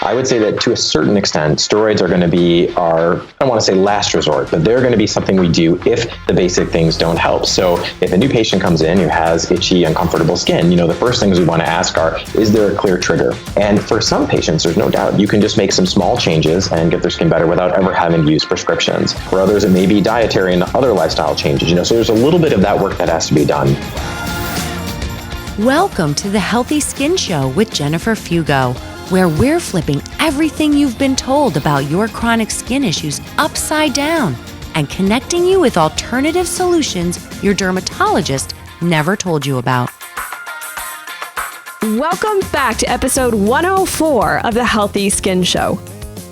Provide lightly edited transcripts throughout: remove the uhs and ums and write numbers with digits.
I would say that to a certain extent, steroids are going to be our, I don't want to say last resort, but they're going to be something we do if the basic things don't help. So if a new patient comes in who has itchy, uncomfortable skin, the first things we want to ask are, is there a clear trigger? And for some patients, there's no doubt you can just make some small changes and get their skin better without ever having to use prescriptions. For others, it may be dietary and other lifestyle changes, so there's a little bit of that work that has to be done. Welcome to the Healthy Skin Show with Jennifer Fugo, where we're flipping everything you've been told about your chronic skin issues upside down and connecting you with alternative solutions your dermatologist never told you about. Welcome back to episode 104 of the Healthy Skin Show.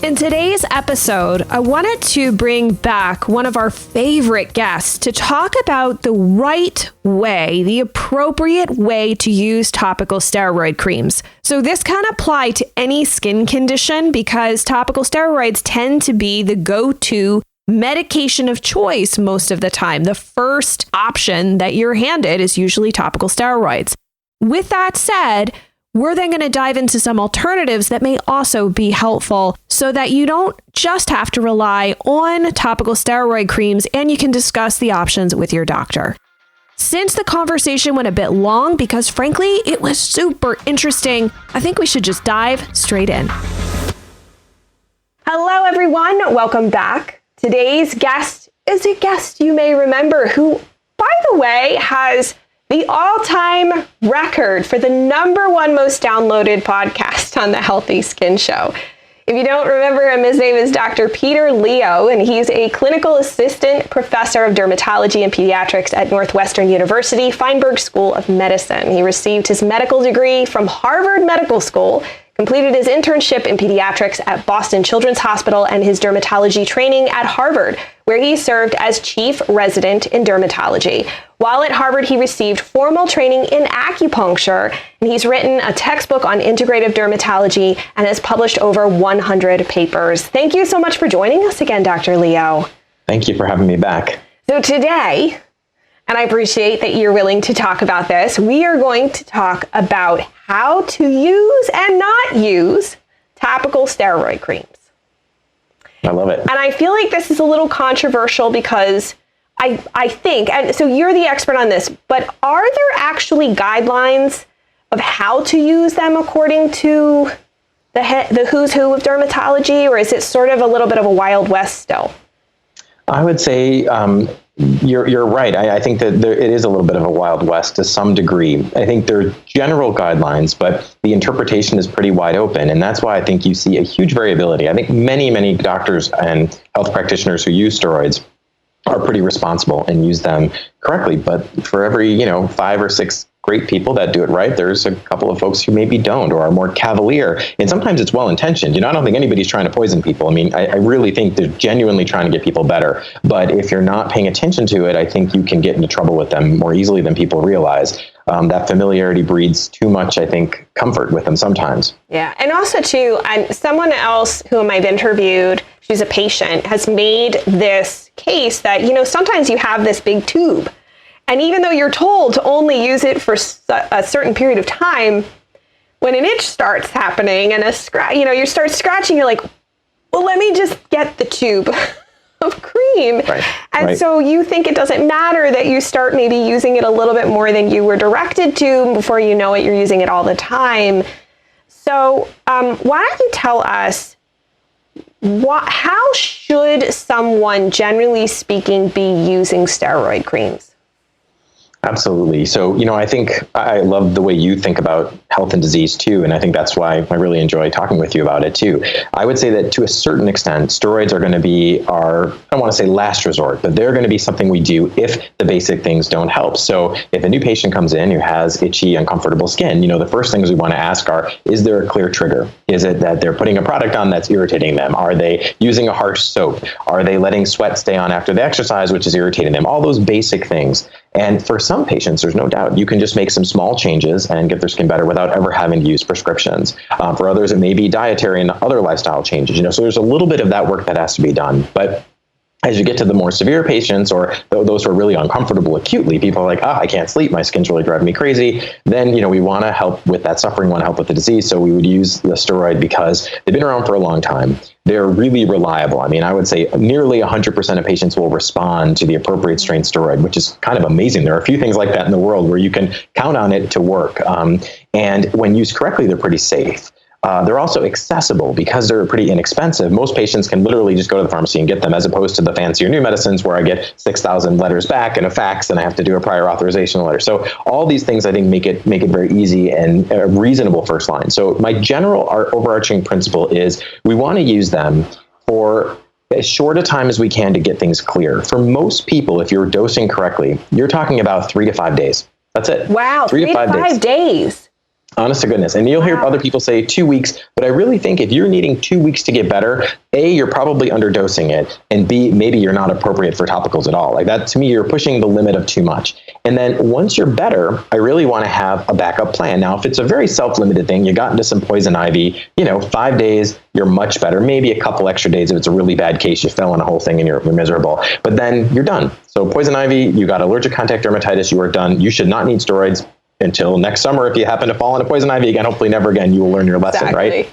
In today's episode, I wanted to bring back one of our favorite guests to talk about the right way, the appropriate way to use topical steroid creams. So this can apply to any skin condition because topical steroids tend to be the go-to medication of choice most of the time. The first option that you're handed is usually topical steroids. With that said, we're then going to dive into some alternatives that may also be helpful so that you don't just have to rely on topical steroid creams and you can discuss the options with your doctor. Since the conversation went a bit long, because frankly, it was super interesting, I think we should just dive straight in. Hello, everyone. Welcome back. Today's guest is a guest you may remember who, by the way, has the all-time record for the #1 most downloaded podcast on the Healthy Skin Show. If you don't remember him, his name is Dr. Peter Leo, and he's a clinical assistant professor of dermatology and pediatrics at Northwestern University, Feinberg School of Medicine. He received his medical degree from Harvard Medical School, completed his internship in pediatrics at Boston Children's Hospital, and his dermatology training at Harvard, where he served as chief resident in dermatology. While at Harvard, he received formal training in acupuncture, and he's written a textbook on integrative dermatology and has published over 100 papers. Thank you so much for joining us again, Dr. Leo. Thank you for having me back. So today, and I appreciate that you're willing to talk about this, we are going to talk about how to use and not use topical steroid creams. I love it. And I feel like this is a little controversial because I think, and so you're the expert on this, but are there actually guidelines of how to use them according to the who's who of dermatology, or is it sort of a little bit of a Wild West still? I would say you're right. I think that it is a little bit of a Wild West to some degree. I think there are general guidelines, but the interpretation is pretty wide open. And that's why I think you see a huge variability. I think many doctors and health practitioners who use steroids are pretty responsible and use them correctly. But for every, 5 or 6 great people that do it right, there's a couple of folks who maybe don't or are more cavalier. And sometimes it's well-intentioned. I don't think anybody's trying to poison people. I mean, I really think they're genuinely trying to get people better. But if you're not paying attention to it, I think you can get into trouble with them more easily than people realize. That familiarity breeds too much, I think, comfort with them sometimes. Yeah. And also, too, someone else whom I've interviewed, she's a patient, has made this case that, sometimes you have this big tube. And even though you're told to only use it for a certain period of time, when an itch starts happening and you start scratching, you're like, well, let me just get the tube of cream. Right. And so you think it doesn't matter that you start maybe using it a little bit more than you were directed to. Before you know it, you're using it all the time. So why don't you tell us, how should someone, generally speaking, be using steroid creams? Absolutely. So, I think I love the way you think about health and disease too. And I think that's why I really enjoy talking with you about it too. I would say that to a certain extent, steroids are going to be our, I don't want to say last resort, but they're going to be something we do if the basic things don't help. So if a new patient comes in who has itchy, uncomfortable skin, the first things we want to ask are, is there a clear trigger? Is it that they're putting a product on that's irritating them? Are they using a harsh soap? Are they letting sweat stay on after the exercise, which is irritating them? All those basic things. And for some patients, there's no doubt you can just make some small changes and get their skin better without ever having to use prescriptions. For others, it may be dietary and other lifestyle changes. So there's a little bit of that work that has to be done. But As you get to the more severe patients or those who are really uncomfortable acutely, people are like, I can't sleep, my skin's really driving me crazy. Then, we want to help with that suffering, want to help with the disease. So we would use the steroid because they've been around for a long time. They're really reliable. I mean, I would say nearly 100% of patients will respond to the appropriate strain steroid, which is kind of amazing. There are a few things like that in the world where you can count on it to work. And when used correctly, they're pretty safe. They're also accessible because they're pretty inexpensive. Most patients can literally just go to the pharmacy and get them, as opposed to the fancier new medicines where I get 6,000 letters back and a fax and I have to do a prior authorization letter. So all these things, I think, make it very easy and a reasonable first line. So my general overarching principle is we want to use them for as short a time as we can to get things clear. For most people, if you're dosing correctly, you're talking about 3 to 5 days. That's it. Wow, 3 to 5 days. Honest to goodness. And you'll hear other people say 2 weeks, but I really think if you're needing 2 weeks to get better, A, you're probably underdosing it, and B, maybe you're not appropriate for topicals at all. Like that, to me, you're pushing the limit of too much. And then once you're better, I really want to have a backup plan. Now, if it's a very self-limited thing, you got into some poison ivy, 5 days, you're much better. Maybe a couple extra days if it's a really bad case, you fell on a whole thing and you're miserable, but then you're done. So poison ivy, you got allergic contact dermatitis, you are done. You should not need steroids until next summer. If you happen to fall into poison ivy again, hopefully never again, you will learn your lesson, Exactly. right?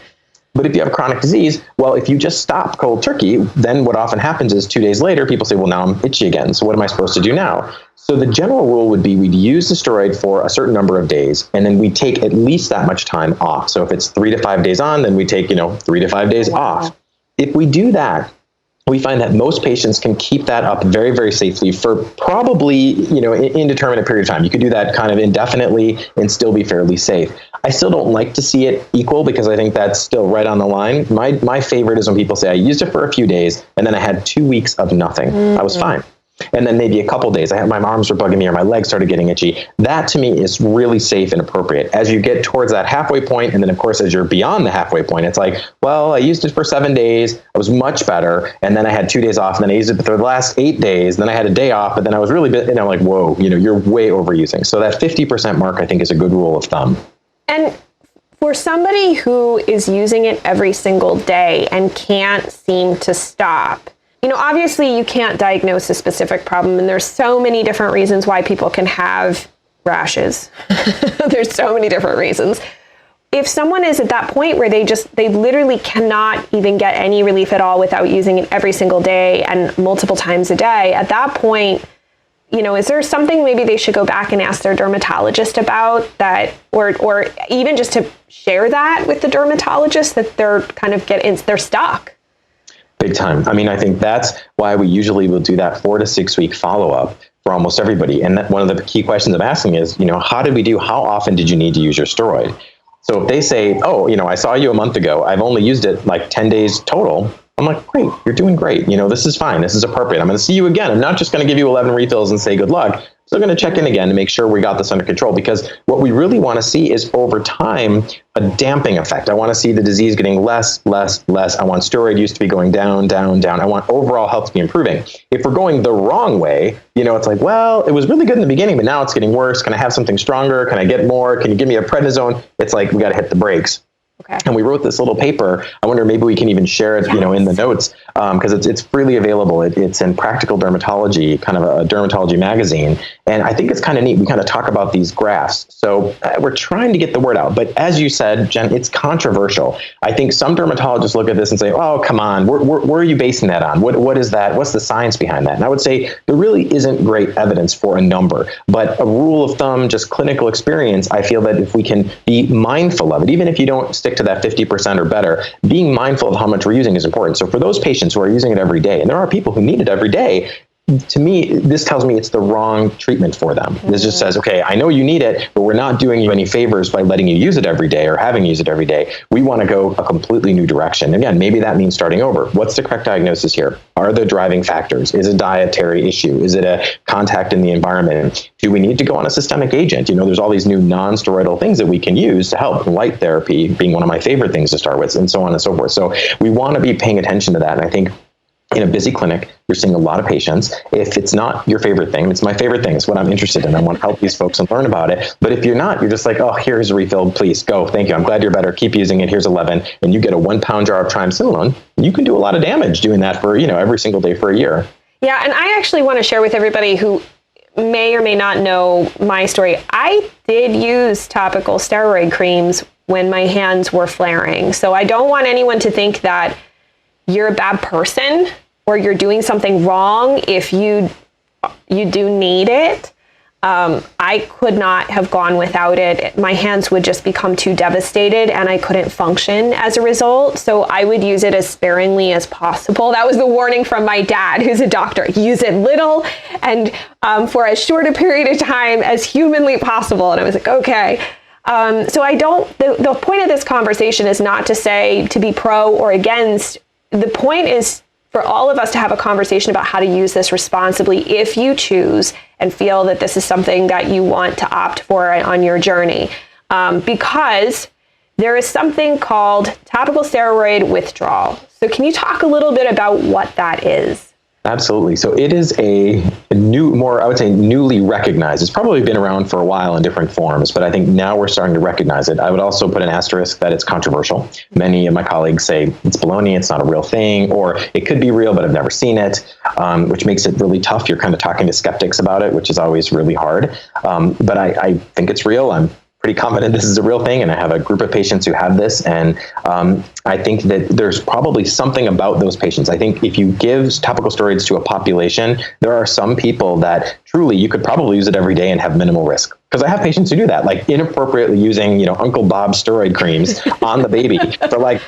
But if you have chronic disease, well, if you just stop cold turkey, then what often happens is 2 days later, people say, well, now I'm itchy again. So what am I supposed to do now? So the general rule would be we'd use the steroid for a certain number of days, and then we take at least that much time off. So if it's 3 to 5 days on, then we take, 3 to 5 days off. If we do that, we find that most patients can keep that up very, very safely for probably, an indeterminate period of time. You could do that kind of indefinitely and still be fairly safe. I still don't like to see it equal because I think that's still right on the line. My favorite is when people say I used it for a few days and then I had 2 weeks of nothing. I was fine. And then maybe a couple days, my arms were bugging me or my legs started getting itchy. That to me is really safe and appropriate. As you get towards that halfway point, and then of course, as you're beyond the halfway point, it's like, well, I used it for 7 days. I was much better. And then I had 2 days off. And then I used it for the last 8 days. Then I had a day off, but then I was really, like, whoa, you're way overusing. So that 50% mark, I think, is a good rule of thumb. And for somebody who is using it every single day and can't seem to stop, obviously you can't diagnose a specific problem, and there's so many different reasons why people can have rashes. There's so many different reasons. If someone is at that point where they literally cannot even get any relief at all without using it every single day and multiple times a day, at that point, is there something maybe they should go back and ask their dermatologist about that, or even just to share that with the dermatologist that they're kind of they're stuck? Big time. I mean, I think that's why we usually will do that 4 to 6 week follow-up for almost everybody. And that one of the key questions I'm asking is, how often did you need to use your steroid? So if they say, I saw you a month ago, I've only used it like 10 days total. I'm like, great, you're doing great. This is fine. This is appropriate. I'm going to see you again. I'm not just going to give you 11 refills and say good luck. So I'm going to check in again to make sure we got this under control, because what we really want to see is over time, a damping effect. I want to see the disease getting less. I want steroid use to be going down. I want overall health to be improving. If we're going the wrong way, it's like, well, it was really good in the beginning, but now it's getting worse. Can I have something stronger? Can I get more? Can you give me a prednisone? It's like, we got to hit the brakes. Okay. And we wrote this little paper. I wonder maybe we can even share it, in the notes, because it's freely available. It's in Practical Dermatology, kind of a dermatology magazine. And I think it's kind of neat. We kind of talk about these graphs. So we're trying to get the word out. But as you said, Jen, it's controversial. I think some dermatologists look at this and say, oh, come on, where are you basing that on? What is that? What's the science behind that? And I would say there really isn't great evidence for a number. But a rule of thumb, just clinical experience, I feel that if we can be mindful of it, even if you don't stick to that 50% or better, being mindful of how much we're using is important. So for those patients who are using it every day, and there are people who need it every day, to me, this tells me it's the wrong treatment for them. This just says, okay, I know you need it, but we're not doing you any favors by letting you use it every day or having you use it every day. We want to go a completely new direction. Again, maybe that means starting over. What's the correct diagnosis here? Are there driving factors? Is it a dietary issue? Is it a contact in the environment? Do we need to go on a systemic agent? There's all these new non-steroidal things that we can use to help. Light therapy being one of my favorite things to start with, and so on and so forth. So we want to be paying attention to that. And I think in a busy clinic, you're seeing a lot of patients. If it's not your favorite thing, it's my favorite thing. It's what I'm interested in. I want to help these folks and learn about it. But if you're not, you're just like, oh, here's a refill. Please go. Thank you. I'm glad you're better. Keep using it. Here's 11. And you get a 1 pound jar of triamcinolone. You can do a lot of damage doing that for, every single day for a year. Yeah, and I actually want to share with everybody who may or may not know my story. I did use topical steroid creams when my hands were flaring. So I don't want anyone to think that you're a bad person or you're doing something wrong if you do need it. I could not have gone without it. My hands would just become too devastated and I couldn't function as a result. So I would use it as sparingly as possible. That was the warning from my dad, who's a doctor. Use it little and for as short a period of time as humanly possible. And I was like, okay. So the point of this conversation is not to say to be pro or against. The point is for all of us to have a conversation about how to use this responsibly if you choose and feel that this is something that you want to opt for on your journey. Because there is something called topical steroid withdrawal. So can you talk a little bit about what that is? Absolutely. So it is a new, more, I would say, newly recognized. It's probably been around for a while in different forms, but I think now we're starting to recognize it. I would also put an asterisk that it's controversial. Many of my colleagues say it's baloney, it's not a real thing, or it could be real, but I've never seen it, which makes it really tough. You're kind of talking to skeptics about it, which is always really hard. But I think it's real. I'm pretty confident this is a real thing, and I have a group of patients who have this, and I think that there's probably something about those patients. I think if you give topical steroids to a population, there are some people that truly you could probably use it every day and have minimal risk. Because I have patients who do that, like inappropriately using, Uncle Bob's steroid creams on the baby for like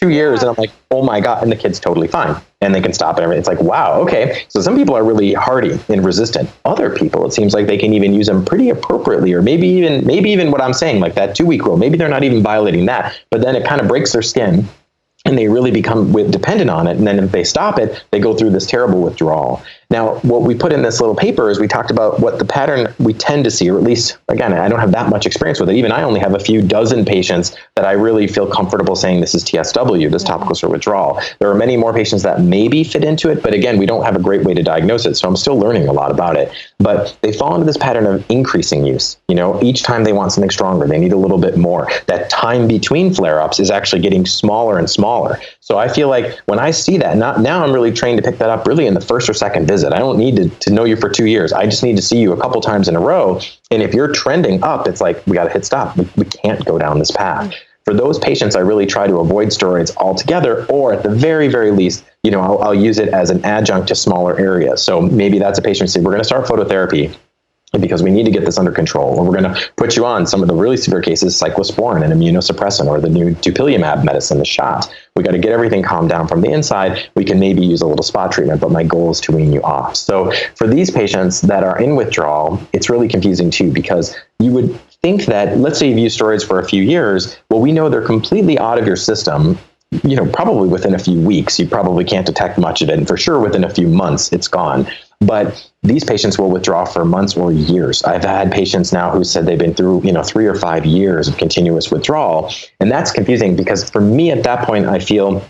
2 years, and I'm like, oh my God, and the kid's totally fine, and they can stop and everything. It's like, wow, okay. So some people are really hardy and resistant. Other people, it seems like they can even use them pretty appropriately, or maybe even what I'm saying, like that 2-week rule, maybe they're not even violating that, but then it kind of breaks their skin and they really become dependent on it. And then if they stop it, they go through this terrible withdrawal. Now, what we put in this little paper is we talked about what the pattern we tend to see, or at least, again, I don't have that much experience with it. Even I only have a few dozen patients that I really feel comfortable saying this is TSW, this topical steroid withdrawal. There are many more patients that maybe fit into it, but again, we don't have a great way to diagnose it, so I'm still learning a lot about it. But they fall into this pattern of increasing use. Each time they want something stronger, they need a little bit more. That time between flare-ups is actually getting smaller and smaller. So I feel like when I see that, now I'm really trained to pick that up really in the first or second visit. I don't need to know you for 2 years. I just need to see you a couple times in a row. And if you're trending up, it's like, we got to hit stop. We can't go down this path. For those patients, I really try to avoid steroids altogether, or at the very, very least, I'll use it as an adjunct to smaller areas. So maybe that's a patient who says, we're going to start phototherapy because we need to get this under control, or we're going to put you on some of the really severe cases, cyclosporin, an immunosuppressant, or the new dupilumab medicine, the shot. We got to get everything calmed down from the inside. We can maybe use a little spot treatment, but my goal is to wean you off. So for these patients that are in withdrawal, it's really confusing too, because you would think that, let's say you've used steroids for a few years, well, we know they're completely out of your system. Probably within a few weeks, you probably can't detect much of it. And for sure, within a few months, it's gone. But these patients will withdraw for months or years. I've had patients now who said they've been through, 3 or 5 years of continuous withdrawal. And that's confusing because for me at that point, I feel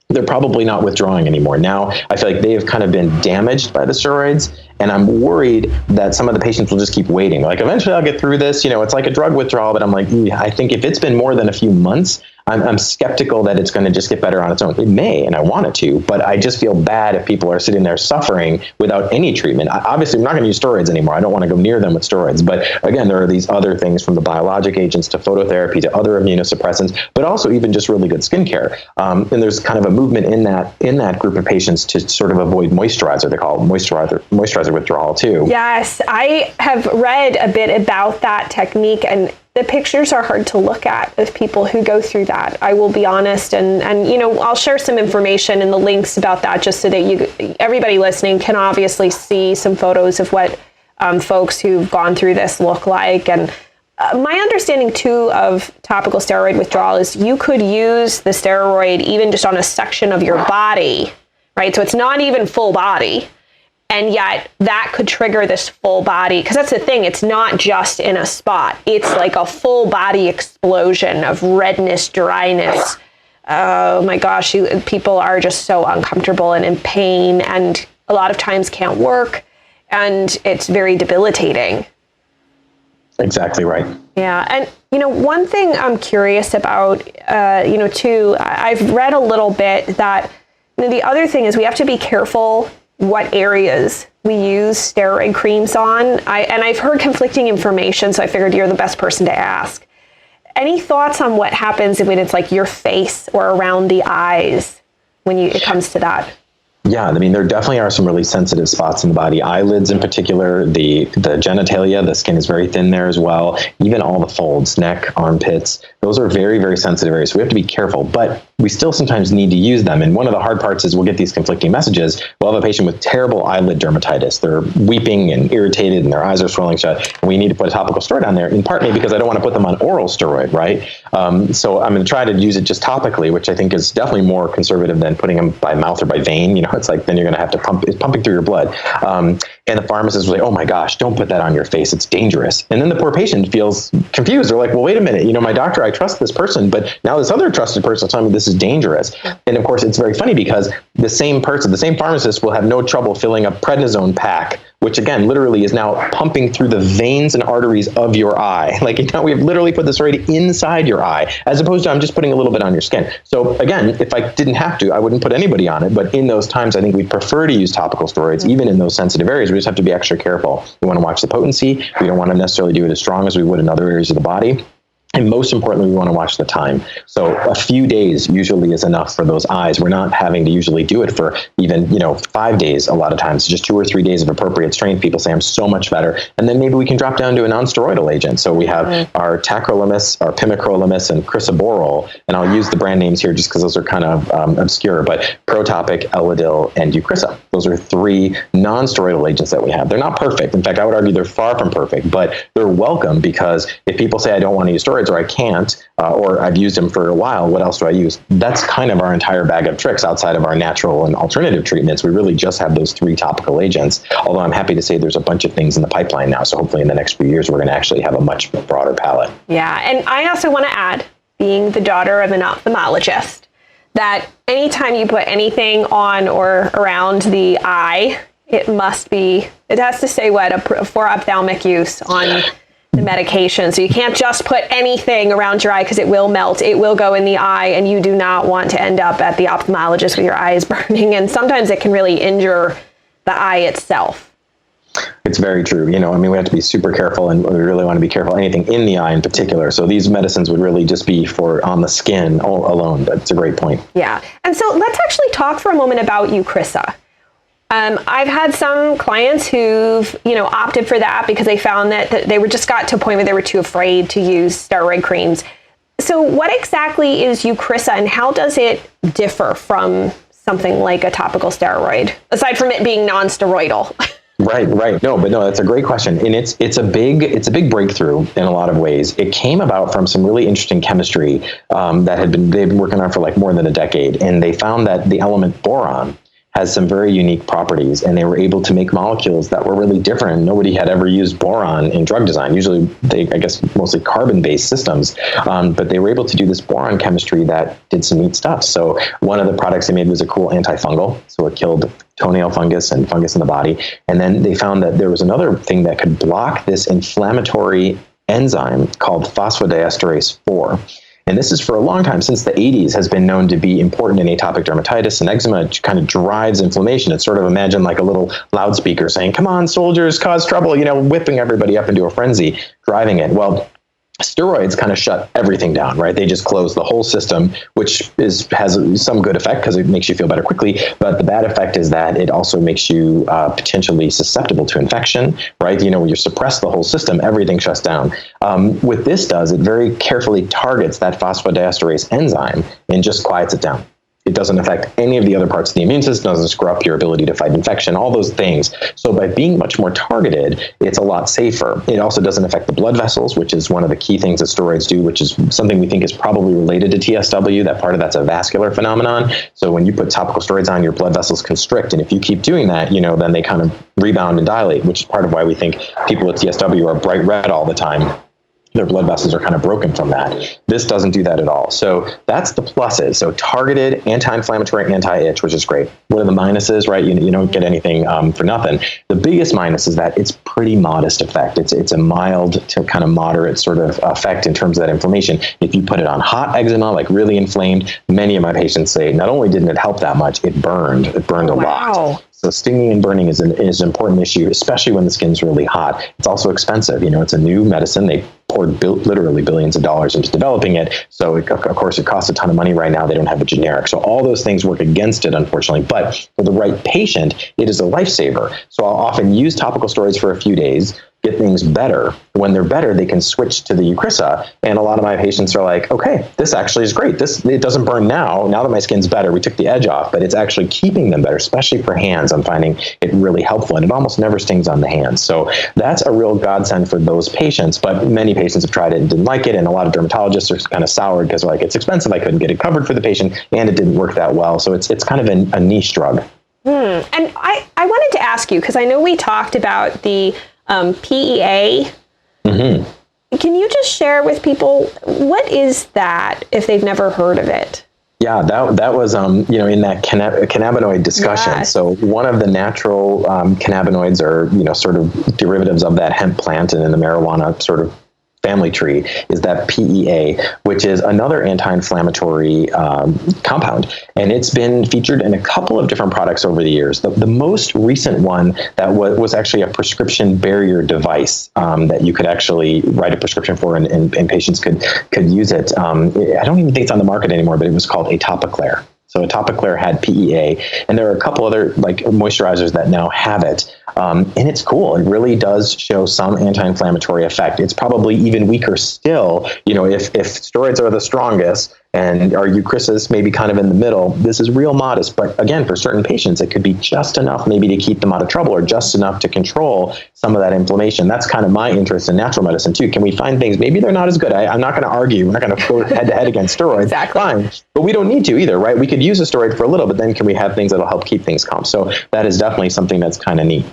they're probably not withdrawing anymore. Now, I feel like they have kind of been damaged by the steroids, and I'm worried that some of the patients will just keep waiting. Like, eventually I'll get through this. It's like a drug withdrawal, but I'm like, I think if it's been more than a few months, I'm skeptical that it's going to just get better on its own. It may, and I want it to, but I just feel bad if people are sitting there suffering without any treatment. Obviously, I'm not going to use steroids anymore. I don't want to go near them with steroids. But again, there are these other things, from the biologic agents to phototherapy to other immunosuppressants, but also even just really good skincare. And there's kind of a movement in that group of patients to sort of avoid moisturizer. They call it moisturizer withdrawal too. Yes, I have read a bit about that technique, and the pictures are hard to look at of people who go through that. I will be honest, and I'll share some information and the links about that, just so that everybody listening can obviously see some photos of what folks who've gone through this look like. And my understanding too of topical steroid withdrawal is you could use the steroid even just on a section of your body, right? So it's not even full body. And yet that could trigger this full body, because that's the thing, it's not just in a spot. It's like a full body explosion of redness, dryness. Oh my gosh, people are just so uncomfortable and in pain, and a lot of times can't work, and it's very debilitating. Exactly right. Yeah. And, one thing I'm curious about, too, I've read a little bit that the other thing is we have to be careful what areas we use steroid creams on. I've heard conflicting information, so I figured you're the best person to ask. Any thoughts on what happens when it's like your face or around the eyes when it comes to that? Yeah, I mean, there definitely are some really sensitive spots in the body. Eyelids in particular, the genitalia, the skin is very thin there as well. Even all the folds, neck, armpits, those are very, very sensitive areas. So we have to be careful, but we still sometimes need to use them. And one of the hard parts is we'll get these conflicting messages. We'll have a patient with terrible eyelid dermatitis. They're weeping and irritated and their eyes are swelling shut. And we need to put a topical steroid on there, in part maybe because I don't want to put them on oral steroid, right? So I'm going to try to use it just topically, which I think is definitely more conservative than putting them by mouth or by vein. It's like then you're going to have to it's pumping through your blood. And the pharmacist was like, oh my gosh, don't put that on your face. It's dangerous. And then the poor patient feels confused. They're like, well, wait a minute. My doctor, I trust this person, but now this other trusted person is telling me this is dangerous. And of course, it's very funny because the same person, the same pharmacist will have no trouble filling a prednisone pack, which again, literally is now pumping through the veins and arteries of your eye. Like we have literally put this right inside your eye, as opposed to I'm just putting a little bit on your skin. So again, if I didn't have to, I wouldn't put anybody on it. But in those times, I think we'd prefer to use topical steroids, even in those sensitive areas. We just have to be extra careful. We want to watch the potency. We don't want to necessarily do it as strong as we would in other areas of the body. And most importantly, we want to watch the time. So a few days usually is enough for those eyes. We're not having to usually do it for even, 5 days a lot of times, just 2 or 3 days of appropriate strength. People say, I'm so much better. And then maybe we can drop down to a non-steroidal agent. So we have our tacrolimus, our pimecrolimus, and crisaborole. And I'll use the brand names here just because those are kind of obscure, but Protopic, Elidil, and Eucrisa. Those are 3 non-steroidal agents that we have. They're not perfect. In fact, I would argue they're far from perfect, but they're welcome because if people say, I don't want to use steroids, or I can't, or I've used them for a while, what else do I use? That's kind of our entire bag of tricks outside of our natural and alternative treatments. We really just have those 3 topical agents, although I'm happy to say there's a bunch of things in the pipeline now. So hopefully in the next few years, we're going to actually have a much broader palette. Yeah. And I also want to add, being the daughter of an ophthalmologist, that anytime you put anything on or around the eye, it has to say for ophthalmic use on the medication. So you can't just put anything around your eye because it will melt. It will go in the eye, and you do not want to end up at the ophthalmologist with your eyes burning. And sometimes it can really injure the eye itself. It's very true. We have to be super careful, and we really want to be careful anything in the eye in particular. So these medicines would really just be for on the skin alone. That's a great point. Yeah. And so let's actually talk for a moment about Eucrisa. I've had some clients who've, opted for that because they found that they just got to a point where they were too afraid to use steroid creams. So what exactly is Eucrisa, and how does it differ from something like a topical steroid, aside from it being non-steroidal? Right. No, that's a great question. And it's a big breakthrough in a lot of ways. It came about from some really interesting chemistry they've been working on for like more than a decade. And they found that the element boron has some very unique properties, and they were able to make molecules that were really different. Nobody had ever used boron in drug design. Usually mostly carbon-based systems, but they were able to do this boron chemistry that did some neat stuff. So one of the products they made was a cool antifungal. So it killed toenail fungus and fungus in the body. And then they found that there was another thing that could block this inflammatory enzyme called phosphodiesterase 4. And this is for a long time, since the 80s, has been known to be important in atopic dermatitis and eczema. It kind of drives inflammation. It's sort of imagine like a little loudspeaker saying, come on, soldiers, cause trouble, whipping everybody up into a frenzy, driving it. Well, steroids kind of shut everything down, right? They just close the whole system, which has some good effect because it makes you feel better quickly. But the bad effect is that it also makes you potentially susceptible to infection, right? When you suppress the whole system, everything shuts down. What this does, it very carefully targets that phosphodiesterase enzyme and just quiets it down. It doesn't affect any of the other parts of the immune system, doesn't screw up your ability to fight infection, all those things. So by being much more targeted, it's a lot safer. It also doesn't affect the blood vessels, which is one of the key things that steroids do, which is something we think is probably related to TSW. That part of that's a vascular phenomenon. So when you put topical steroids on, your blood vessels constrict. And if you keep doing that, then they kind of rebound and dilate, which is part of why we think people with TSW are bright red all the time. Their blood vessels are kind of broken from that. This doesn't do that at all. So that's the pluses. So targeted, anti-inflammatory, anti-itch, which is great. What are the minuses, right? You don't get anything for nothing. The biggest minus is that it's pretty modest effect. It's a mild to kind of moderate sort of effect in terms of that inflammation. If you put it on hot eczema, like really inflamed, many of my patients say not only didn't it help that much, it burned a lot. So stinging and burning is an important issue, especially when the skin's really hot. It's also expensive. It's a new medicine. They poured literally billions of dollars into developing it. So of course it costs a ton of money right now. They don't have a generic. So all those things work against it, unfortunately. But for the right patient, it is a lifesaver. So I'll often use topical steroids for a few days, get things better. When they're better, they can switch to the Eucrisa. And a lot of my patients are like, okay, this actually is great. It doesn't burn now that my skin's better. We took the edge off, but it's actually keeping them better, especially for hands. I'm finding it really helpful, and it almost never stings on the hands. So that's a real godsend for those patients. But many patients have tried it and didn't like it. And a lot of dermatologists are kind of soured because they're like, it's expensive. I couldn't get it covered for the patient, and it didn't work that well. So it's kind of a niche drug. And I wanted to ask you, because I know we talked about the PEA. Mm-hmm. Can you just share with people, what is that if they've never heard of it? Yeah, that was, in that cannabinoid discussion. Yes. So one of the natural cannabinoids are, sort of derivatives of that hemp plant and in the marijuana sort of family tree is that PEA, which is another anti-inflammatory compound. And it's been featured in a couple of different products over the years. The most recent one that was actually a prescription barrier device that you could actually write a prescription for and patients could use it. I don't even think it's on the market anymore, but it was called Atopiclair. So Atopiclair had PEA, and there are a couple other like moisturizers that now have it. And it's cool. It really does show some anti-inflammatory effect. It's probably even weaker still, if steroids are the strongest and our Eucrisas maybe kind of in the middle, this is real modest. But again, for certain patients, it could be just enough maybe to keep them out of trouble or just enough to control some of that inflammation. That's kind of my interest in natural medicine too. Can we find things, maybe they're not as good. I'm not going to argue. We're not going to go head to head against steroids. Exactly. Fine. But we don't need to either, right? We could use a steroid for a little, but then can we have things that'll help keep things calm? So that is definitely something that's kind of neat.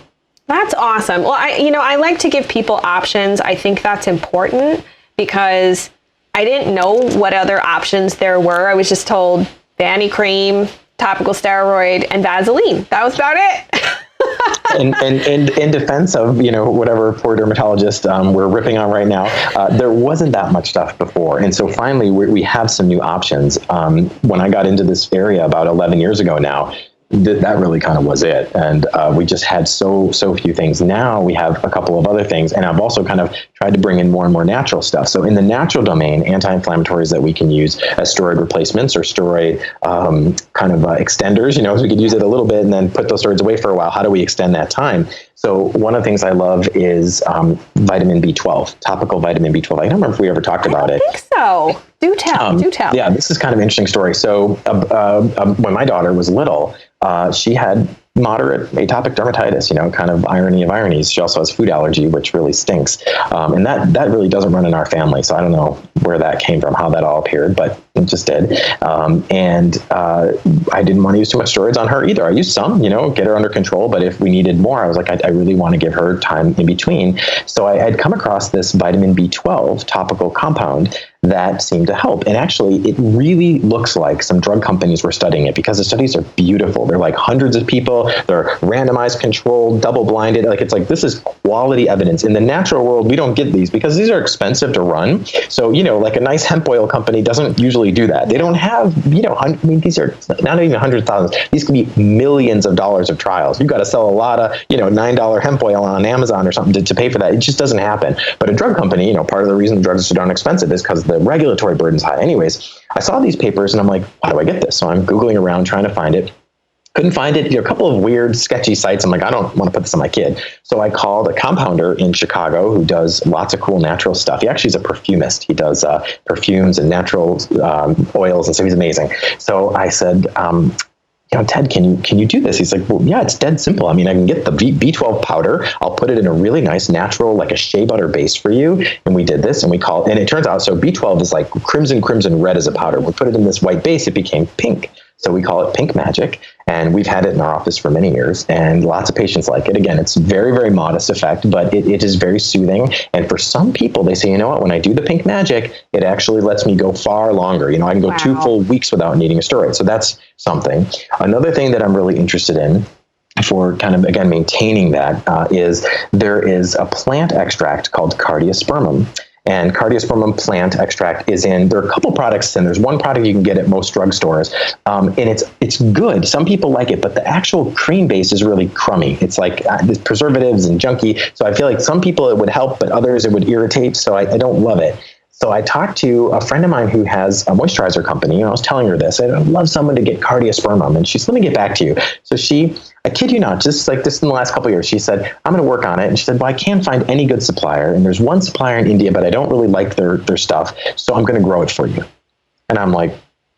That's awesome. Well, I like to give people options. I think that's important because I didn't know what other options there were. I was just told Vanny cream, topical steroid, and Vaseline. That was about it. and in defense of, whatever poor dermatologist we're ripping on right now, there wasn't that much stuff before. And so finally, we have some new options. When I got into this area about 11 years ago now, that really kind of was it. And we just had so few things. Now we have a couple of other things. And I've also kind of tried to bring in more and more natural stuff. So in the natural domain, anti-inflammatories that we can use as steroid replacements or steroid extenders, so we could use it a little bit and then put those steroids away for a while. How do we extend that time? So one of the things I love is vitamin B12, topical vitamin B12. I don't remember if we ever talked about it. I think so. Do tell. Yeah, this is kind of an interesting story. So when my daughter was little, she had moderate atopic dermatitis, kind of irony of ironies. She also has food allergy, which really stinks. And that really doesn't run in our family. So I don't know where that came from, how that all appeared, but it just did. And I didn't want to use too much steroids on her either. I used some, get her under control. But if we needed more, I was like, I really want to give her time in between. So I had come across this vitamin B12 topical compound that seemed to help. And actually, it really looks like some drug companies were studying it because the studies are beautiful. They're like hundreds of people. They're randomized, controlled, double-blinded. This is quality evidence. In the natural world, we don't get these because these are expensive to run. So, like a nice hemp oil company doesn't usually do that. They don't have, these are not even hundreds of thousands. These could be millions of dollars of trials. You've got to sell a lot of, $9 hemp oil on Amazon or something to pay for that. It just doesn't happen. But a drug company, part of the reason the drugs are so darn expensive is because the regulatory burden's high. Anyways, I saw these papers and I'm like, how do I get this? So I'm Googling around trying to find it. Couldn't find it. A couple of weird, sketchy sites. I'm like, I don't want to put this on my kid. So I called a compounder in Chicago who does lots of cool natural stuff. He actually is a perfumist. He does perfumes and natural oils, and so he's amazing. So I said, Ted, can you do this? He's like, well, yeah, it's dead simple. I can get the B12 powder. I'll put it in a really nice natural, like a shea butter base for you. And we did this, and and it turns out, so B12 is like crimson red as a powder. We put it in this white base. It became pink. So we call it Pink Magic, and we've had it in our office for many years, and lots of patients like it. Again, it's very, very modest effect, but it is very soothing. And for some people, they say, you know what, when I do the Pink Magic, it actually lets me go far longer. I can go 2 full weeks without needing a steroid. So that's something. Another thing that I'm really interested in for kind of, again, maintaining that is there is a plant extract called cardiospermum. And cardiospermum plant extract is there are a couple products, and there's one product you can get at most drugstores, and it's good. Some people like it, but the actual cream base is really crummy. It's like preservatives and junky. So I feel like some people it would help, but others it would irritate. So I don't love it. So I talked to a friend of mine who has a moisturizer company, and I was telling her this. I'd love someone to get cardiospermum, and she's, let me get back to you. So I kid you not, just like this in the last couple of years, she said, I'm going to work on it. And she said, well, I can't find any good supplier. And there's one supplier in India, but I don't really like their stuff. So I'm going to grow it for you. And I'm like,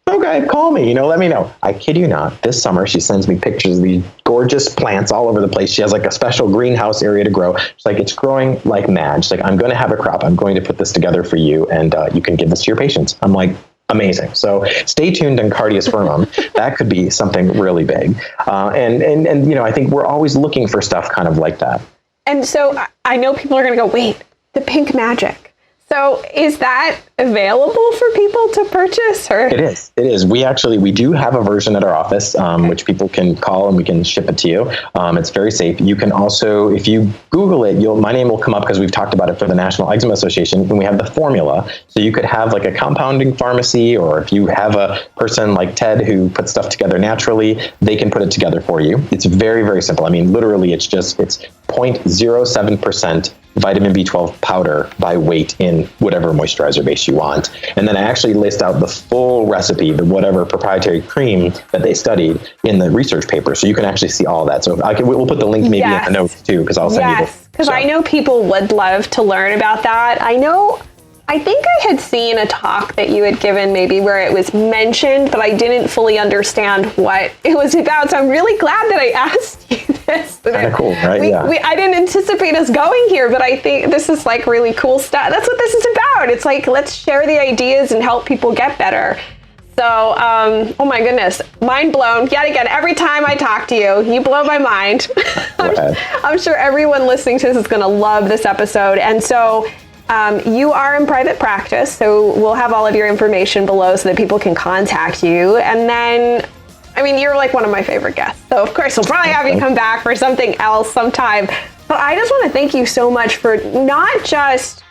okay, call me, let me know. I kid you not, this summer, she sends me pictures of these gorgeous plants all over the place. She has like a special greenhouse area to grow. She's like, it's growing like mad. She's like, I'm going to have a crop. I'm going to put this together for you, and you can give this to your patients. I'm like, amazing. So stay tuned on cardiospermum. That could be something really big. And I think we're always looking for stuff kind of like that. And so I know people are going to go, wait, the pink magic. So is that available for people to purchase? Or? It is. We do have a version at our office, which people can call and we can ship it to you. It's very safe. You can also, if you Google it, my name will come up because we've talked about it for the National Eczema Association, and we have the formula. So you could have like a compounding pharmacy, or if you have a person like Ted who puts stuff together naturally, they can put it together for you. It's very, very simple. I mean, literally, it's 0.07% vitamin B12 powder by weight in whatever moisturizer base you want. And then I actually list out the full recipe, the whatever proprietary cream that they studied in the research paper. So you can actually see all that. So we'll put the link maybe in the notes too, because I'll send you the. Because I know people would love to learn about that. I think I had seen a talk that you had given maybe where it was mentioned, but I didn't fully understand what it was about. So I'm really glad that I asked you this. Kind of cool, right? I didn't anticipate us going here, but I think this is like really cool stuff. That's what this is about. It's like, let's share the ideas and help people get better. So, oh my goodness, mind blown yet again. Every time I talk to you, you blow my mind. I'm sure everyone listening to this is going to love this episode. And so, you are in private practice, so we'll have all of your information below so that people can contact you. And then, you're like one of my favorite guests. So of course, we'll probably have you come back for something else sometime. But I just want to thank you so much for not just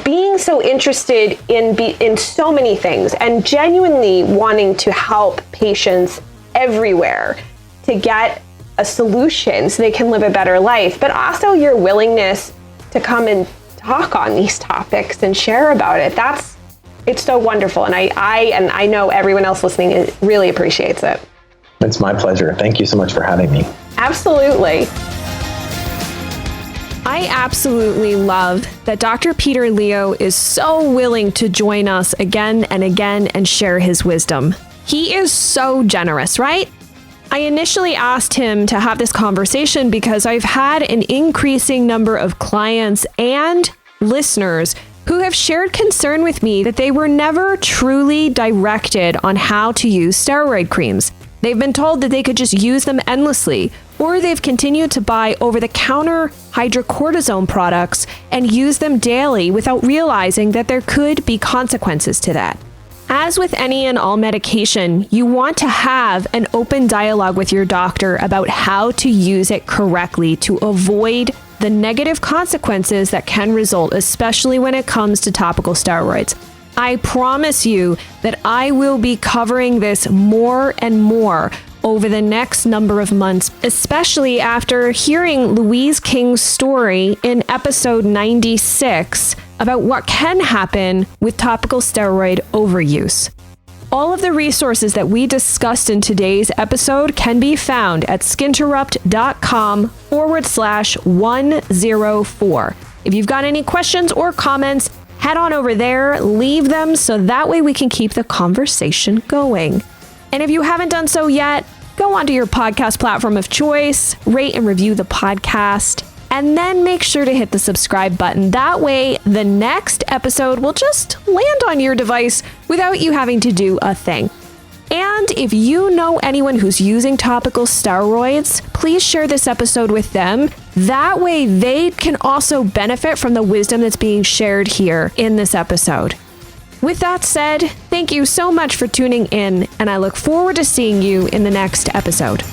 being so interested in so many things and genuinely wanting to help patients everywhere to get a solution so they can live a better life, but also your willingness to come and talk on these topics and share about it. It's so wonderful. And I know everyone else listening really appreciates it. It's my pleasure. Thank you so much for having me. Absolutely. I absolutely love that Dr. Peter Leo is so willing to join us again and again and share his wisdom. He is so generous, right? I initially asked him to have this conversation because I've had an increasing number of clients and listeners who have shared concern with me that they were never truly directed on how to use steroid creams. They've been told that they could just use them endlessly, or they've continued to buy over-the-counter hydrocortisone products and use them daily without realizing that there could be consequences to that. As with any and all medication, you want to have an open dialogue with your doctor about how to use it correctly to avoid the negative consequences that can result, especially when it comes to topical steroids. I promise you that I will be covering this more and more over the next number of months, especially after hearing Louise King's story in episode 96 about what can happen with topical steroid overuse. All of the resources that we discussed in today's episode can be found at skinterrupt.com/104. If you've got any questions or comments, head on over there, leave them so that way we can keep the conversation going. And if you haven't done so yet, go onto your podcast platform of choice, rate and review the podcast, and then make sure to hit the subscribe button. That way, the next episode will just land on your device without you having to do a thing. And if you know anyone who's using topical steroids, please share this episode with them. That way, they can also benefit from the wisdom that's being shared here in this episode. With that said, thank you so much for tuning in, and I look forward to seeing you in the next episode.